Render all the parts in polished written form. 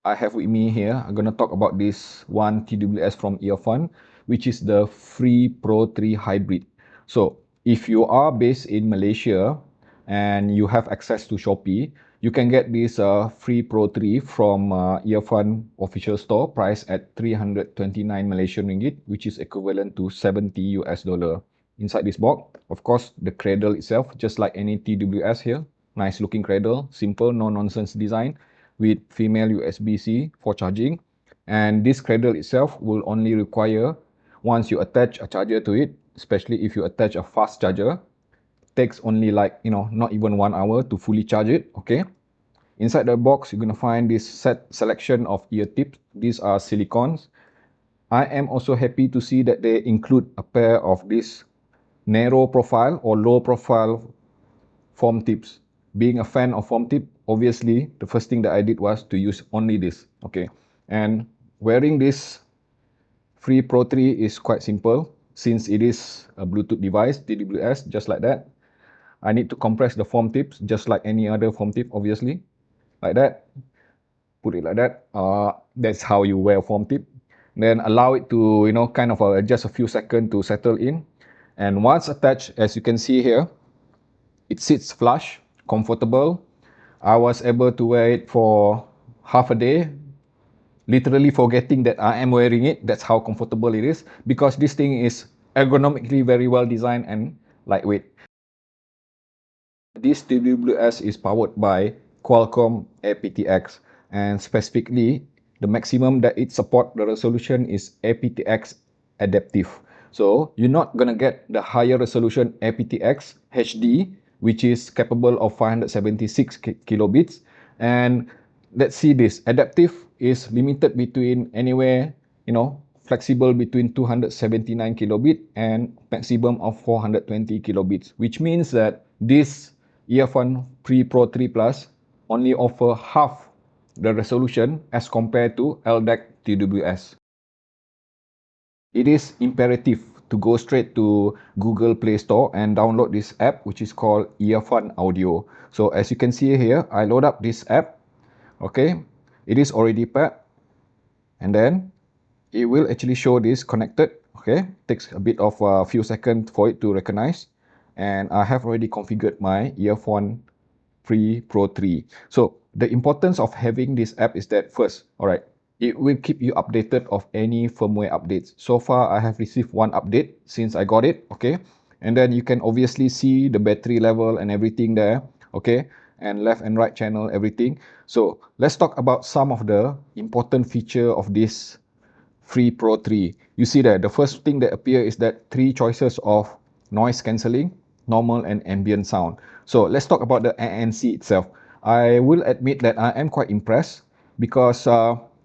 I have with me here, I'm gonna talk about this one TWS from EarFun, which is the Free Pro 3 Hybrid. So if you are based in Malaysia and you have access to Shopee, you can get this Free Pro 3 from EarFun official store, priced at 329 Malaysian ringgit, which is equivalent to 70 US dollar. Inside this box, of course, the cradle itself, just like any TWS here, nice looking cradle, simple, no nonsense design, with female USB-C for charging. And this cradle itself will only require, once you attach a charger to it, especially if you attach a fast charger, takes only like, not even 1 hour to fully charge it. Okay, inside the box you're gonna find this selection of ear tips. These are silicons. I am also happy to see that they include a pair of this narrow profile or low profile foam tips. Being a fan of foam tip, obviously the first thing that I did was to use only this. Okay, and wearing this Free Pro 3 is quite simple since it is a Bluetooth device, TWS, just like that. I need to compress the foam tips just like any other foam tip, obviously, like that. Put it like that. That's how you wear a foam tip. Then allow it to, kind of just a few seconds to settle in. And once attached, as you can see here, it sits flush, comfortable. I was able to wear it for half a day, literally forgetting that I am wearing it. That's how comfortable it is, because this thing is ergonomically very well designed and lightweight. This TWS is powered by Qualcomm aptX, and specifically the maximum that it supports the resolution is aptX adaptive. So you're not gonna get the higher resolution aptX HD, which is capable of 576 kilobits. And let's see, this adaptive is limited between anywhere, flexible between 279 kilobit and maximum of 420 kilobits, which means that this EarFun Free Pro 3 Plus only offer half the resolution as compared to LDAC TWS. It is imperative to go straight to Google Play Store and download this app, which is called EarFun Audio. So as you can see here, I load up this app. Okay, it is already paired, and then it will actually show this connected. Okay, takes a bit of a few seconds for it to recognize, and I have already configured my EarFun Free Pro 3. So the importance of having this app is that, first, all right, it will keep you updated of any firmware updates. So far I have received one update since I got it. Okay, and then you can obviously see the battery level and everything there. Okay, and left and right channel, everything. So let's talk about some of the important feature of this Free Pro 3. You see that the first thing that appear is that 3 choices of noise cancelling, normal and ambient sound. So let's talk about the ANC itself. I will admit that I am quite impressed, because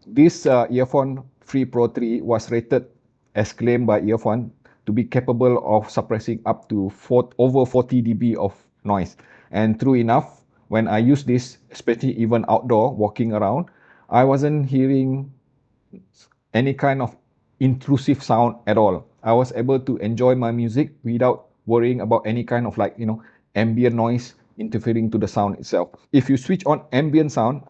this earphone Free Pro 3 was rated, as claimed by EarFun, to be capable of suppressing up to over 40 dB of noise. And true enough, when I use this, especially even outdoor, walking around, I wasn't hearing any kind of intrusive sound at all. I was able to enjoy my music without worrying about any kind of ambient noise interfering to the sound itself. If you switch on ambient sound,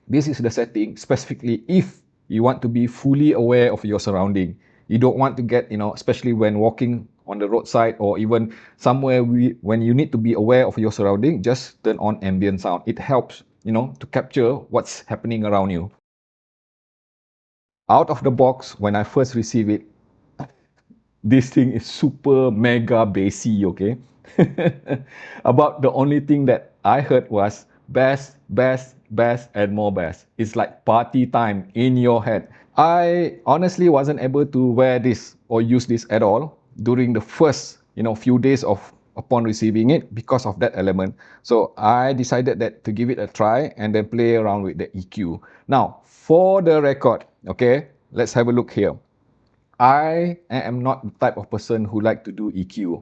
this is the setting specifically if you want to be fully aware of your surrounding. You don't want to get, especially when walking on the roadside or even somewhere when you need to be aware of your surrounding, just turn on ambient sound. It helps, to capture what's happening around you. Out of the box, when I first received it, this thing is super mega bassy, okay? About the only thing that I heard was bass, bass, bass, and more bass. It's like party time in your head. I honestly wasn't able to wear this or use this at all during the first, few days upon receiving it because of that element. So I decided that to give it a try and then play around with the EQ. Now, for the record, okay, let's have a look here. I am not the type of person who like to do EQ.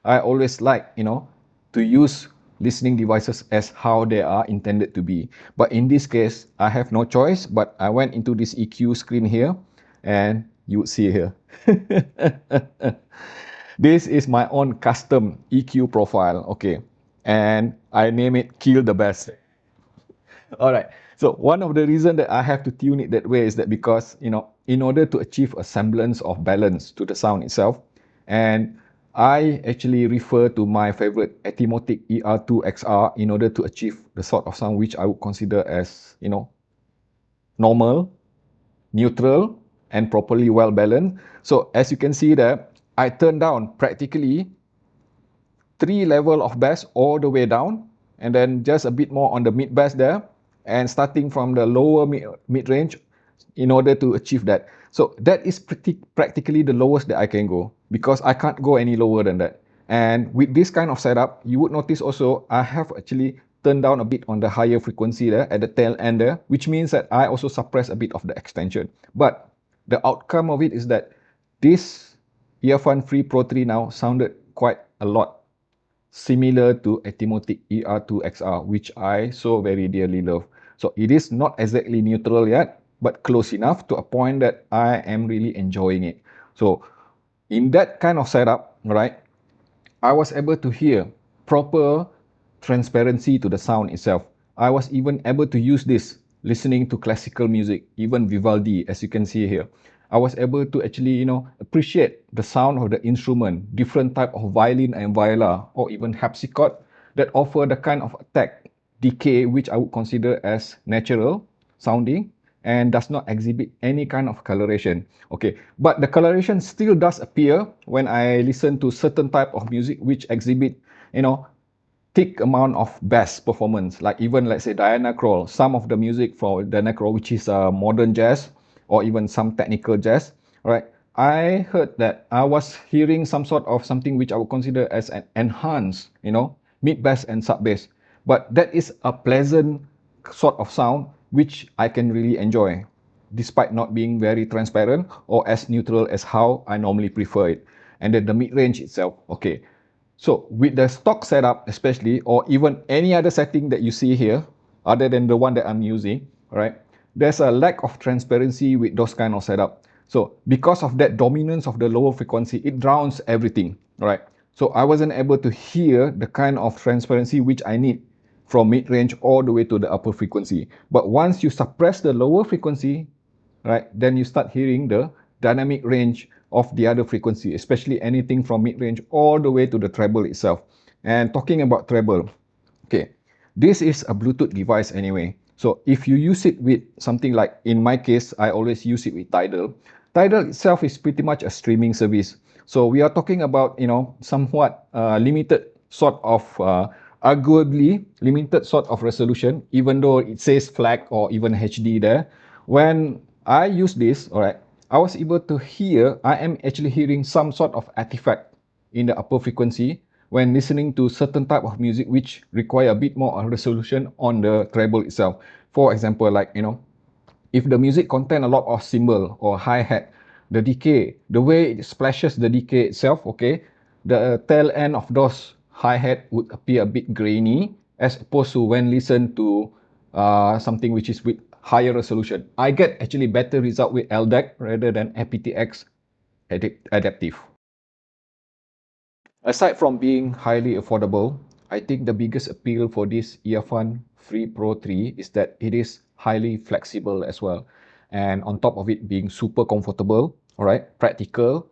I always like, to use listening devices as how they are intended to be. But in this case, I have no choice, but I went into this EQ screen here, and you would see here. This is my own custom EQ profile, okay. and I name it Kill the Bass. All right. So one of the reasons that I have to tune it that way is that because, in order to achieve a semblance of balance to the sound itself, and I actually refer to my favorite Atmospheric ER2 XR in order to achieve the sort of sound which I would consider as, normal, neutral, and properly well balanced. So as you can see there, I turned down practically 3 level of bass all the way down, and then just a bit more on the mid bass there, and starting from the lower mid range in order to achieve that. So that is practically the lowest that I can go, because I can't go any lower than that. And with this kind of setup, you would notice also I have actually turned down a bit on the higher frequency there at the tail end there, which means that I also suppress a bit of the extension. But the outcome of it is that this EarFun Free Pro 3 now sounded quite a lot similar to Atmospheric ER2 XR, which I so very dearly love. So it is not exactly neutral yet, but close enough to a point that I am really enjoying it. So in that kind of setup, right, I was able to hear proper transparency to the sound itself. I was even able to use this listening to classical music, even Vivaldi, as you can see here. I was able to actually, appreciate the sound of the instrument, different type of violin and viola, or even harpsichord that offer the kind of attack, decay, which I would consider as natural sounding and does not exhibit any kind of coloration. Okay, but the coloration still does appear when I listen to certain type of music which exhibit, thick amount of bass performance, like even let's say Diana Krall, some of the music for Diana Krall, which is modern jazz or even some technical jazz, right? I heard that I was hearing some sort of something which I would consider as an enhanced, mid bass and sub bass. But that is a pleasant sort of sound which I can really enjoy, despite not being very transparent or as neutral as how I normally prefer it. And then the mid range itself, okay. So with the stock setup especially, or even any other setting that you see here, other than the one that I'm using, right, there's a lack of transparency with those kind of setup. So because of that dominance of the lower frequency, it drowns everything, right? So I wasn't able to hear the kind of transparency which I need from mid-range all the way to the upper frequency. But once you suppress the lower frequency, right, then you start hearing the dynamic range of the other frequency, especially anything from mid-range all the way to the treble itself. And talking about treble, okay, this is a Bluetooth device anyway. So if you use it with something like, in my case, I always use it with Tidal. Tidal itself is pretty much a streaming service. So we are talking about, somewhat limited sort of, arguably limited sort of resolution, even though it says FLAC or even HD there. When I use this, all right, I was able to hear, I am actually hearing some sort of artifact in the upper frequency when listening to certain type of music which require a bit more resolution on the treble itself. For example, like, if the music contain a lot of cymbal or hi-hat, the decay, the way it splashes the decay itself, okay, the tail end of those hi-hat would appear a bit grainy as opposed to when listened to something which is with higher resolution. I get actually better result with LDAC rather than aptX adaptive. Aside from being highly affordable, I think the biggest appeal for this EarFun Free Pro 3 is that it is highly flexible as well. And on top of it being super comfortable, all right, practical,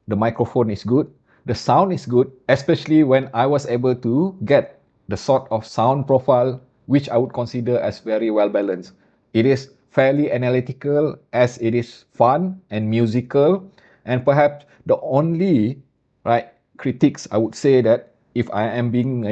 the microphone is good, the sound is good, especially when I was able to get the sort of sound profile which I would consider as very well balanced. It is fairly analytical as it is fun and musical, and perhaps the only, right, critiques I would say that if I am being,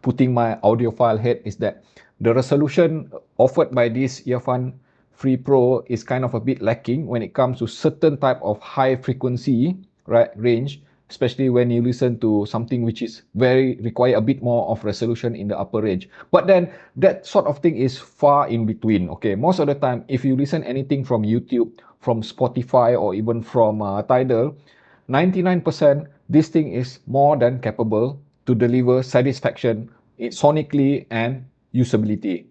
putting my audiophile head is that the resolution offered by this EarFun Free Pro is kind of a bit lacking when it comes to certain type of high frequency, right, range, especially when you listen to something which is very require a bit more of resolution in the upper range. But then that sort of thing is far in between. Okay, most of the time if you listen anything from YouTube, from Spotify, or even from Tidal, 99% this thing is more than capable to deliver satisfaction sonically and usability.